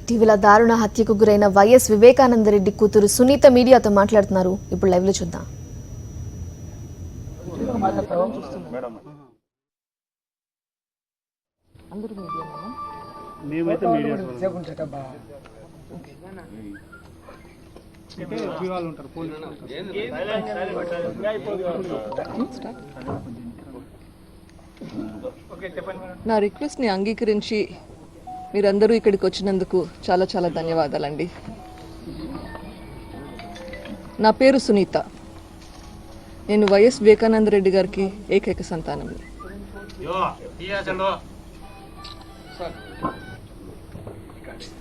ఇటీవల దారుణ హత్యకు గురైన వైఎస్ వివేకానందరెడ్డి కూతురు సునీత మీడియాతో మాట్లాడుతున్నారు. ఇప్పుడు లైవ్ లో చూద్దాం. నా రిక్వెస్ట్ని అంగీకరించి మీరందరూ ఇక్కడికి వచ్చినందుకు చాలా చాలా ధన్యవాదాలండి. నా పేరు సునీత. నేను వైఎస్ వివేకానందరెడ్డి గారికి ఏకైక సంతానం.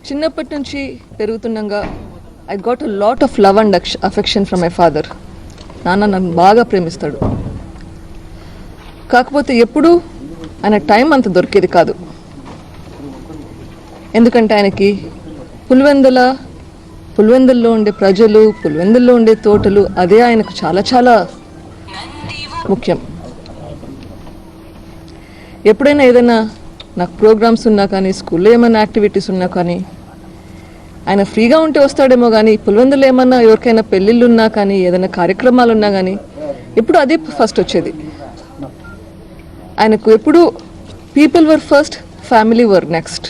చిన్నప్పటి నుంచి పెరుగుతుండగా I got a lot of love and affection from my father. నాన్న నన్ను బాగా ప్రేమిస్తాడు. కాకపోతే ఎప్పుడూ ఆయన టైం అంత దొరికేది కాదు. ఎందుకంటే ఆయనకి పులివెందుల్లో ఉండే ప్రజలు, పులివెందుల్లో ఉండే తోటలు, అదే ఆయనకు చాలా చాలా ముఖ్యం. ఎప్పుడైనా ఏదైనా నాకు ప్రోగ్రామ్స్ ఉన్నా కానీ, స్కూల్లో ఏమైనా యాక్టివిటీస్ ఉన్నా కానీ, ఆయన ఫ్రీగా ఉంటే వస్తాడేమో కానీ, పులివెందులో ఏమన్నా ఎవరికైనా పెళ్ళిళ్ళు ఉన్నా కానీ, ఏదైనా కార్యక్రమాలు ఉన్నా కానీ ఎప్పుడు అదే ఫస్ట్ వచ్చేది. ఆయనకు ఎప్పుడు people were first, family were next.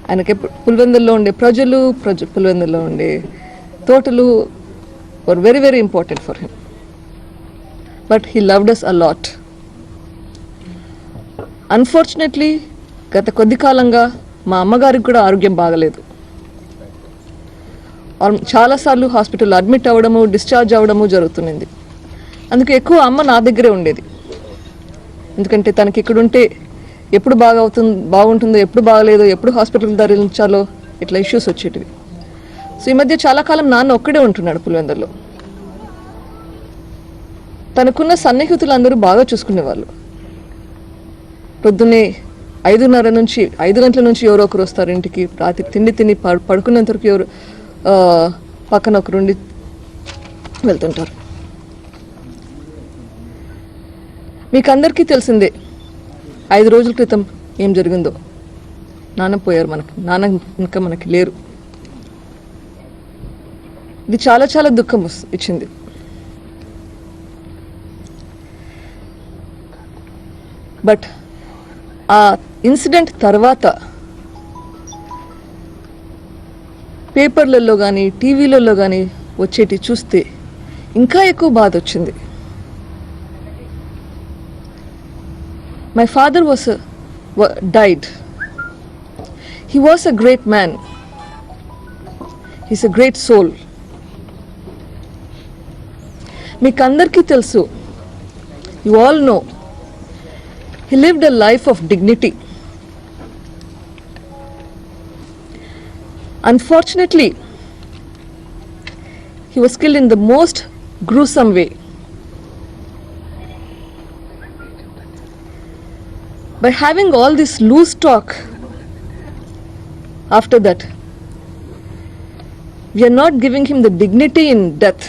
ఆయనకి ఎప్పుడు పులివెందుల్లో ఉండే ప్రజలు, పులివెందుల్లో ఉండే తోటలు were very very important for him. But he loved us a lot. Unfortunately గత కొద్ది కాలంగా మా అమ్మగారికి కూడా ఆరోగ్యం బాగలేదు. చాలాసార్లు హాస్పిటల్లో అడ్మిట్ అవ్వడము, డిశ్చార్జ్ అవ్వడము జరుగుతుంది. అందుకే ఎక్కువ అమ్మ నా దగ్గరే ఉండేది. ఎందుకంటే తనకి ఇక్కడుంటే ఎప్పుడు బాగుంటుందో, ఎప్పుడు బాగలేదో, ఎప్పుడు హాస్పిటల్ ధరించాలో, ఇట్లా ఇష్యూస్ వచ్చేటివి. సో ఈ మధ్య చాలా కాలం నాన్న ఒక్కడే ఉంటున్నాడు పులివెందుల్లో. తనకున్న సన్నిహితులు అందరూ బాగా చూసుకునేవాళ్ళు. పొద్దున్నే 5 గంటల నుంచి ఎవరో ఒకరు వస్తారు ఇంటికి. రాత్రి తిని పడుకునేంత వరకు ఎవరు పక్కన ఒకరుండి వెళ్తుంటారు. మీకు అందరికీ తెలిసిందే 5 రోజుల క్రితం ఏం జరిగిందో. నాన్న పోయారు. నాన్న ఇంకా మనకి లేరు. ఇది చాలా చాలా దుఃఖం ఇచ్చింది. బట్ ఆ ఇన్సిడెంట్ తర్వాత పేపర్లలో కానీ, టీవీలలో కానీ వచ్చేటి చూస్తే ఇంకా ఎక్కువ బాధ వచ్చింది. My father died. He was a great man. He's a great soul. మీకందరికీ తెలుసు, you all know, he lived a life of dignity. Unfortunately, he was killed in the most gruesome way. By having all this loose talk after that, we are not giving him the dignity in death.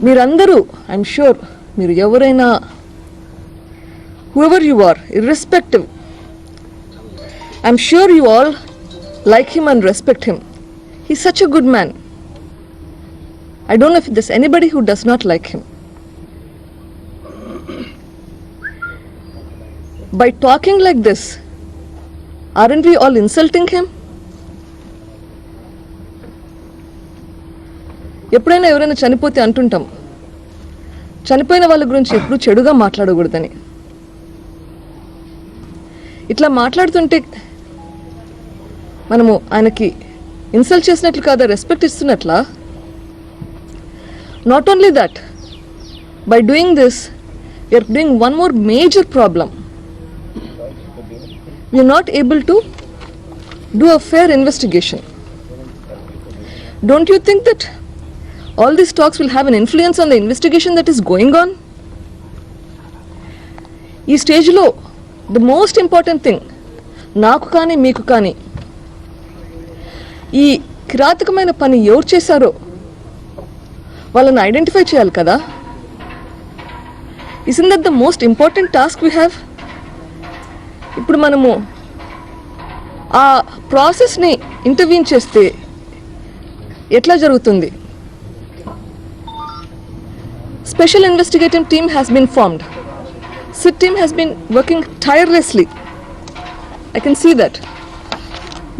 Meerandaru, I'm sure, meer evaraina, whoever you are, irrespective, I'm sure you all like him and respect him. He's such a good man. I don't know if there's anybody who does not like him. By talking like this, aren't we all insulting him? ఎప్పుడైనా ఎవరైనా చనిపోతే అంటుంటాం, చనిపోయిన వాళ్ళ గురించి ఎప్పుడు చెడుగా మాట్లాడకూడదని. ఇట్లా మాట్లాడుతుంటే మనము ఆయనకి ఇన్సల్ట్ చేసినట్లు కాదా, రెస్పెక్ట్ ఇస్తున్నట్లా? Not only that, by doing this we're doing one more major problem. We are not able to do a fair investigation. Don't you think that all these talks will have an influence on the investigation that is going on? ఈ స్టేజ్లో the most important thing నాకు కానీ మీకు కానీ, ఈ కిరాతకమైన పని ఎవరు చేశారో వాళ్ళని ఐడెంటిఫై చేయాలి కదా. Isn't that the most important task we have? ఇప్పుడు మనము ఆ ప్రాసెస్ని ఇంటర్వ్యూన్ చేస్తే ఎట్లా జరుగుతుంది? Special investigative team has been formed. SIT team has been working tirelessly. I can see that.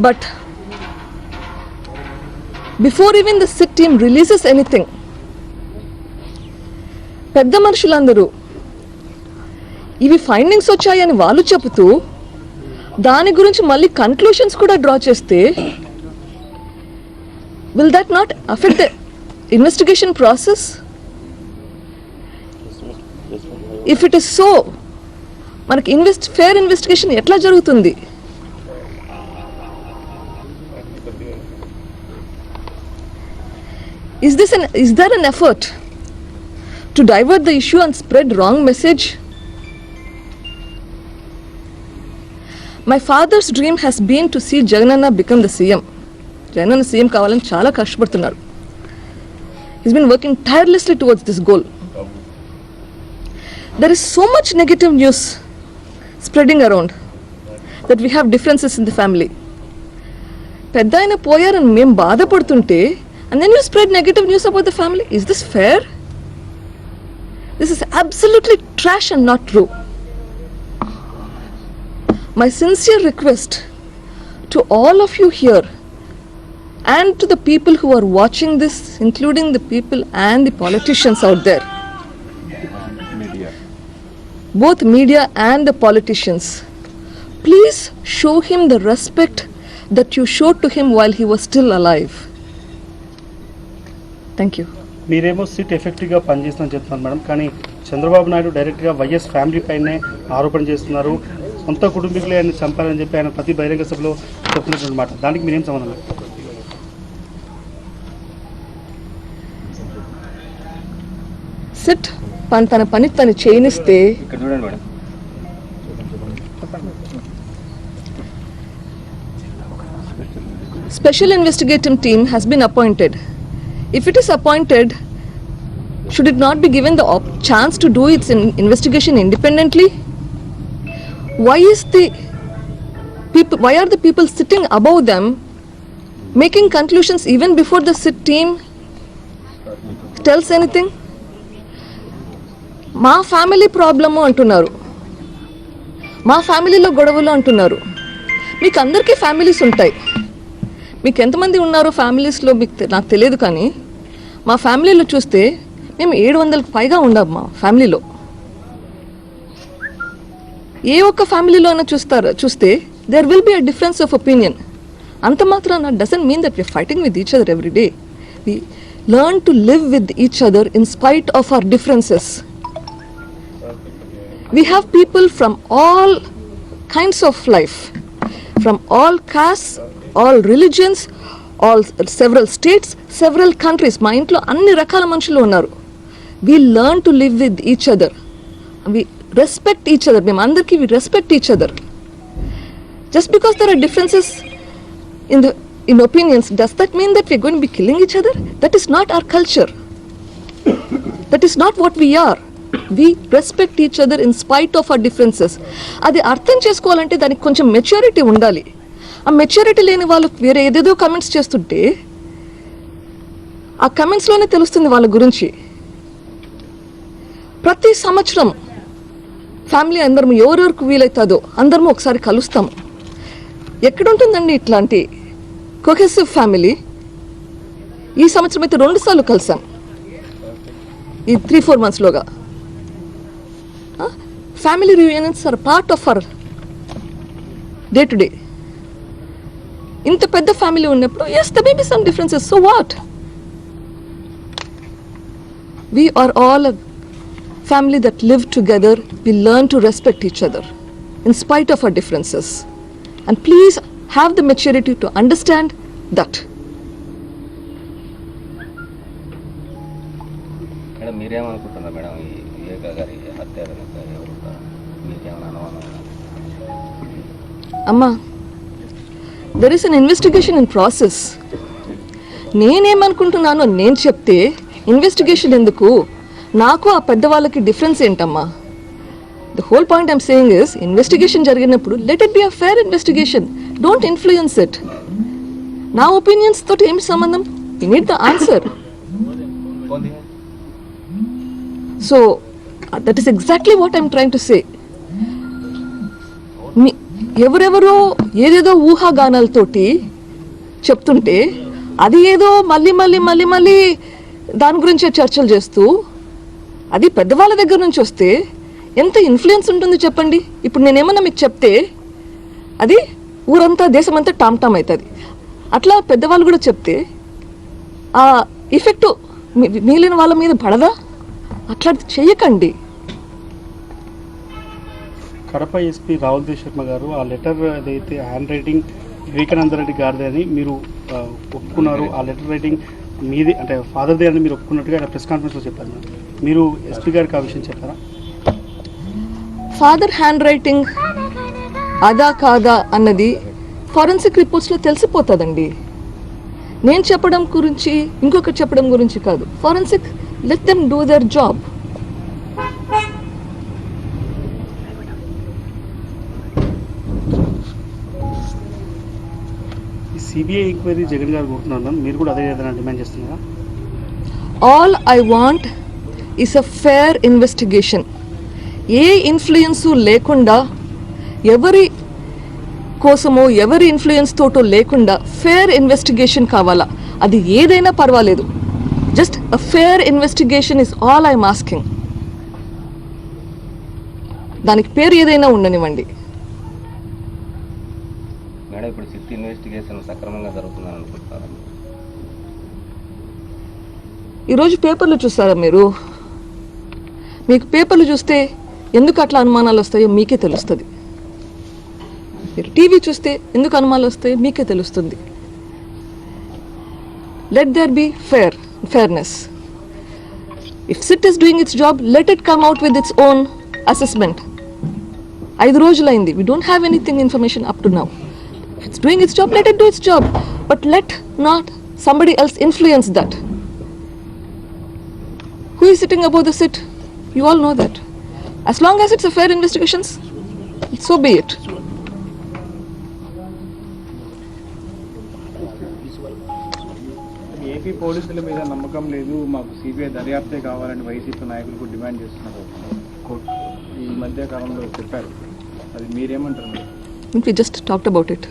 But before even the SIT team releases anything, పెద్ద మనుషులందరూ ఇవి ఫైండింగ్స్ వచ్చాయని వాళ్ళు చెబుతూ దాని గురించి మళ్ళీ కన్క్లూషన్స్ కూడా డ్రా చేస్తే will that not affect the investigation process? If it is so, మనకి ఫేర్ ఇన్వెస్టిగేషన్ ఎట్లా జరుగుతుంది? Is there an effort to divert the issue and spread wrong message? My father's dream has been to see Jagananna become the CM. Jagananna CM కావాలని చాలా కష్టపడుతున్నారు. He's been working tirelessly towards this goal. There is so much negative news spreading around that we have differences in the family. పెద్ద ఆయన పోయారని మేము బాధపడుతుంటే and then you spread negative news about the family. Is this fair? This is absolutely trash and not true. My sincere request to all of you here and to the people who are watching this, including the people and the politicians out there, both media and the politicians, please show him the respect that you showed to him while he was still alive. Thank you. మీరేమో SIT ఎఫెక్టివ్గా పనిచేస్తుందని చెప్తున్నారు madam, కానీ చంద్రబాబు నాయుడు డైరెక్ట్గా YS family పైనే ఆరోపణ చేస్తున్నారు. సొంత కుటుంబీకులే ఆయన చంపారని చెప్పి ఆయన ప్రతి బహిరంగ సభలో చెప్తున్నటువంటి మాట. దానికి మీరేం సంబంధం లేదు? సిట్ తన పని తను చేయనిస్తే ఇక్కడ చూడండి madam. Special investigative team has been appointed. If it is appointed, should it not be given the chance to do its investigation independently? Why are the people sitting above them making conclusions even before the SIT team tells anything? మా family problem అంటున్నారు, మా ఫ్యామిలీలో గొడవలు అంటున్నారు. మీకు అందరికీ families ఉంటాయి. మీకు ఎంతమంది ఉన్నారో ఫ్యామిలీస్లో నాకు తెలియదు, కానీ మా ఫ్యామిలీలో చూస్తే మేము 700కి పైగా ఉన్నాం మా ఫ్యామిలీలో. ఏ ఒక్క ఫ్యామిలీలో అయినా చూస్తే there will be a difference of opinion. అంత మాత్రాన doesn't mean that we are fighting with each other every day. We learn to live with each other in spite of our differences. We have people from all kinds of life, from all castes, all religions, several states, several countries. మా ఇంట్లో అన్ని రకాల మనుషులు ఉన్నారు. We learn to live with each other. We respect each other. మేము అందరికీ we respect each other. Just because there are differences in opinions, does that mean that we're going to be killing each other? That is not our culture. That is not what we are. We respect each other in spite of our differences. అది అర్థం చేసుకోవాలంటే దానికి కొంచెం maturity ఉండాలి. ఆ maturity లేని వాళ్ళు వేరే ఏదేదో కమెంట్స్ చేస్తుంటే ఆ కమెంట్స్లోనే తెలుస్తుంది వాళ్ళ గురించి. ప్రతి సంవత్సరం ఫ్యామిలీ అందరం ఎవరెవరికి వీలవుతుందో అందరము ఒకసారి కలుస్తాము. ఎక్కడుంటుందండి ఇట్లాంటి కొహెసివ్ ఫ్యామిలీ? ఈ సంవత్సరం అయితే 2 సార్లు కలిసాం ఈ 3-4 monthsలోగా. Family reunions are part of our day to day. ఇంత పెద్ద ఫ్యామిలీ ఉన్నప్పుడు yes, there may be some differences. So what? We are all a family that live together. We learn to respect each other in spite of our differences. And please have the maturity to understand that. Madam మీరేమనుకుంటున్నారు madam ఈ వివేక గారి హత్య వెనుక ఎవరు మీకేమైనా అనుమానం? అమ్మా, there is an investigation in process. నేనేమనుకుంటున్నానో నేను చెప్తే ఇన్వెస్టిగేషన్ ఎందుకు? నాకు ఆ పెద్దవాళ్ళకి డిఫరెన్స్ ఏంటమ్మా? The whole point I'm saying is investigation జరిగినప్పుడు let it be a fair investigation, don't influence it. నా ఒపీనియన్స్ తోటి ఏమి సంబంధం? You need the answer. So that is exactly what I'm trying to say. ఎవరెవరో ఏదేదో ఊహాగానాలతోటి చెప్తుంటే అది ఏదో మళ్ళీ మళ్ళీ మళ్ళీ మళ్ళీ దాని గురించే చర్చలు చేస్తూ, అది పెద్దవాళ్ళ దగ్గర నుంచి వస్తే ఎంత ఇన్ఫ్లుయెన్స్ ఉంటుంది చెప్పండి. ఇప్పుడు నేనేమన్నా మీకు చెప్తే అది ఊరంతా దేశమంతా టామ్ టామ్ అవుతుంది. అట్లా పెద్దవాళ్ళు కూడా చెప్తే ఆ ఎఫెక్టు మిగిలిన వాళ్ళ మీద పడదా? అట్లా చెయ్యకండి. కడప ఎస్పీ రాహుల్ దేవ్ శర్మ గారు ఆ లెటర్ ఏదైతే హ్యాండ్ రైటింగ్ వివేకానంద రెడ్డి గారిది అని మీరు ఒప్పుకున్నారు, ఆ లెటర్ రైటింగ్ మీది అంటే ఫాదర్దే అని మీరు ఒప్పుకున్నట్టుగా ఆయన ప్రెస్ కాన్ఫరెన్స్లో చెప్పారు. మీరు ఎస్పీ గారికి ఆ విషయం చెప్పారా? ఫాదర్ హ్యాండ్ రైటింగ్ అదా కాదా అన్నది ఫారెన్సిక్ రిపోర్ట్స్లో తెలిసిపోతుందండి. నేను చెప్పడం గురించి ఇంకొకటి చెప్పడం గురించి కాదు. Forensic let them do their job. ఈ సిబిఐ ఎంక్వైరీ జగన్ గారు కోరుతున్నారు, మీరు కూడా అదే ఏదైనా డిమాండ్ చేస్తున్నారా? All I want is a fair investigation. A influence లేకుండా, ఎవరి కోసమో ఎవరి ఇన్ఫ్లుయెన్స్ తోటో లేకుండా ఫేర్ ఇన్వెస్టిగేషన్ కావాలా. అది ఏదైనా పర్వాలేదు. Just a fair investigation is all I'm asking. దానికి పేరు ఏదైనా ఉండనివ్వండి. మేడం, ఇప్పుడు సిట్ ఇన్వెస్టిగేషన్ సక్రమంగా జరుగుతుందని అనుకుంటున్నారా? ఈరోజు పేపర్లు చూస్తారా మీరు? మీకు పేపర్లు చూస్తే ఎందుకు అట్లా అనుమానాలు వస్తాయో మీకే తెలుస్తుంది. మీరు టీవీ చూస్తే ఎందుకు అనుమానాలు వస్తాయో మీకే తెలుస్తుంది. Let there be fairness. If SIT is doing its job, let it come out with its own assessment. 5 రోజులైంది. We don't have anything information up to now. If it's doing its job, let it do its job. But let not somebody else influence that. Who is sitting above the SIT? You all know that. As long as it's a fair investigation, so be it. AP పోలీసుల మీద నమ్మకం లేదు, మాకు CBI దర్యాప్తే కావాలని YCP నాయకులకు demand చేస్తున్నారు. ఈ మధ్య కాలంలో చెప్పారు, అది మీరేమంటారు? I think we just talked about it.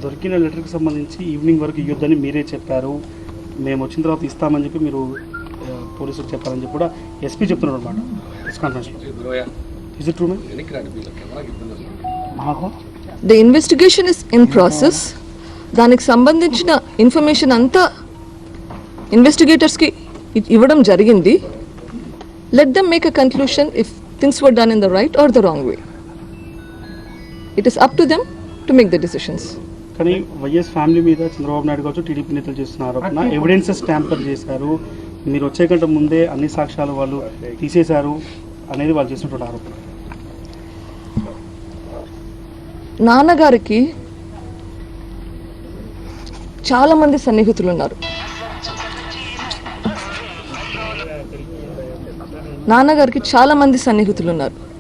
దొరికిన లెటర్కి సంబంధించి ఈవినింగ్ వరకు ఇవ్వద్దని మీరే చెప్పారు, మేము వచ్చిన తర్వాత ఇస్తామని చెప్పి మీరు పోలీసులు చెప్పారని చెప్పి కూడా ఎస్పీ చెప్తున్నారు అనమాట ప్రెస్ కాన్ఫరెన్స్లో. Is it true ma'am? The investigation is in process. దానికి సంబంధించిన ఇన్ఫర్మేషన్ అంతా ఇన్వెస్టిగేటర్స్కి ఇవ్వడం జరిగింది. Let them make a conclusion if things were done in the right or the wrong way. It is up to them to make the decisions. కానీ YS family మీద చంద్రబాబు నాయుడు కావచ్చు, TDP నేతలు చేస్తున్న ఆరోపణ ఎవిడెన్సెస్ ట్యాంపర్ చేశారు, మీరు వచ్చే కంటే ముందే అన్ని సాక్ష్యాలు వాళ్ళు తీసేశారు అనేది వాళ్ళు చేసినటువంటి ఆరోపణ. నాన్నగారికి చాలా మంది సన్నిహితులు ఉన్నారు.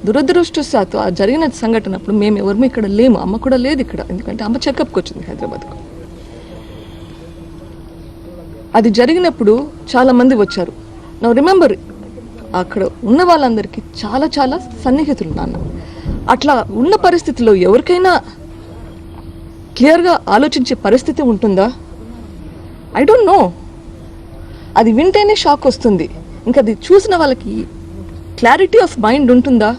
దురదృష్టవశాత్తు ఆ జరిగిన సంఘటనప్పుడు మేము ఎవరు ఇక్కడ లేము. అమ్మ కూడా లేదు ఇక్కడ, ఎందుకంటే అమ్మ చెకప్కి వచ్చింది హైదరాబాద్కు. అది జరిగినప్పుడు చాలా మంది వచ్చారు. నా రిమెంబర్, అక్కడ ఉన్న వాళ్ళందరికీ చాలా చాలా సన్నిహితులు నాన్న. అట్లా ఉన్న పరిస్థితిలో ఎవరికైనా క్లియర్గా ఆలోచించే పరిస్థితి ఉంటుందా? I don't know. అది వింటేనే షాక్ వస్తుంది. ఇంకా అది చూసిన వాళ్ళకి క్లారిటీ ఆఫ్ మైండ్ ఉంటుందా?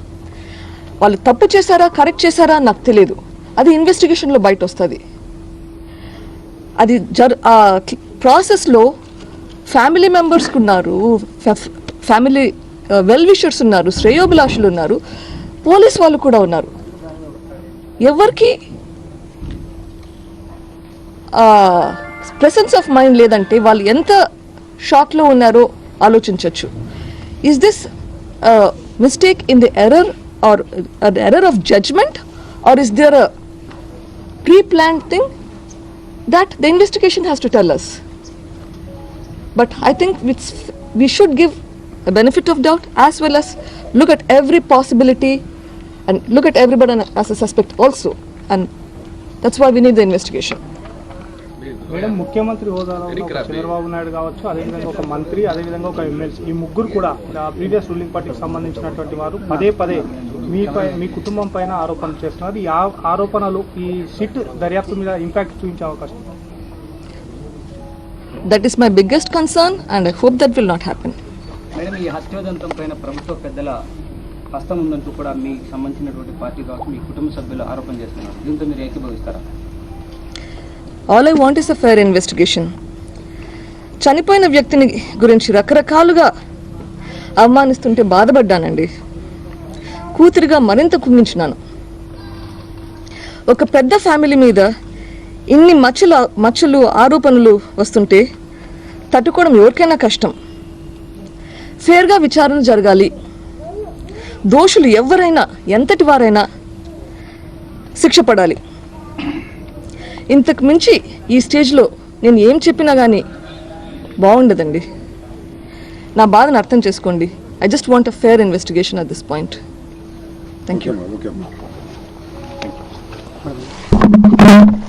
వాళ్ళు తప్పు చేశారా కరెక్ట్ చేశారా నాకు తెలియదు. అది ఇన్వెస్టిగేషన్లో బయట వస్తుంది. అది ఆ ప్రాసెస్లో ఫ్యామిలీ మెంబర్స్కి ఉన్నారు, ఫ్యామిలీ వెల్ విషర్స్ ఉన్నారు, శ్రేయోభిలాషులు ఉన్నారు, పోలీస్ వాళ్ళు కూడా ఉన్నారు. ఎవరికి ప్రెసెన్స్ ఆఫ్ మైండ్ లేదంటే వాళ్ళు ఎంత షాక్లో ఉన్నారో ఆలోచించవచ్చు. Is this mistake in the error or error of judgement or is there a pre planned thing? that the investigation has to tell us. But I think we should give a benefit of doubt as well as look at every possibility and look at everybody as a suspect also. And that's why we need the investigation. Madam ముఖ్యమంత్రి హోదాలో ఉన్న ఒక చంద్రబాబు నాయుడు కావచ్చు, అదేవిధంగా ఒక మంత్రి, అదేవిధంగా ఒక ఎమ్మెల్సీ, ఈ ముగ్గురు కూడా ప్రీవియస్ రూలింగ్ పార్టీకి సంబంధించినటువంటి వారు పదే పదే మీ కుటుంబం పైన ఆరోపణలు చేస్తున్నారు. ఈ ఆరోపణలు ఈ సిట్ దర్యాప్తు మీద ఇంపాక్ట్ చూపించే అవకాశం. That is my biggest concern and I hope that will not happen. Madam, ఈ హత్యోదంతం పైన ప్రభుత్వ పెద్దల హస్తం ఉందంటూ కూడా మీకు సంబంధించినటువంటి పార్టీ కావచ్చు, మీ కుటుంబ సభ్యులు ఆరోపణ చేస్తున్నారు. దీంతో మీరు ఏకీభవిస్తారా? All I want is a fair investigation. చనిపోయిన వ్యక్తిని గురించి రకరకాలుగా అవమానిస్తుంటే బాధపడ్డానండి. కూతురిగా మరింత కుంగించున్నాను. ఒక పెద్ద ఫ్యామిలీ మీద ఇన్ని మచ్చలు ఆరోపణలు వస్తుంటే తట్టుకోవడం ఎవరికైనా కష్టం. ఫేర్గా విచారణ జరగాలి. దోషులు ఎవరైనా ఎంతటి వారైనా శిక్ష పడాలి. ఇంతకు మించి ఈ స్టేజ్లో నేను ఏం చెప్పినా కానీ బాగుండదండి. నా బాధను అర్థం చేసుకోండి. I just want a fair investigation at this point. Thank you.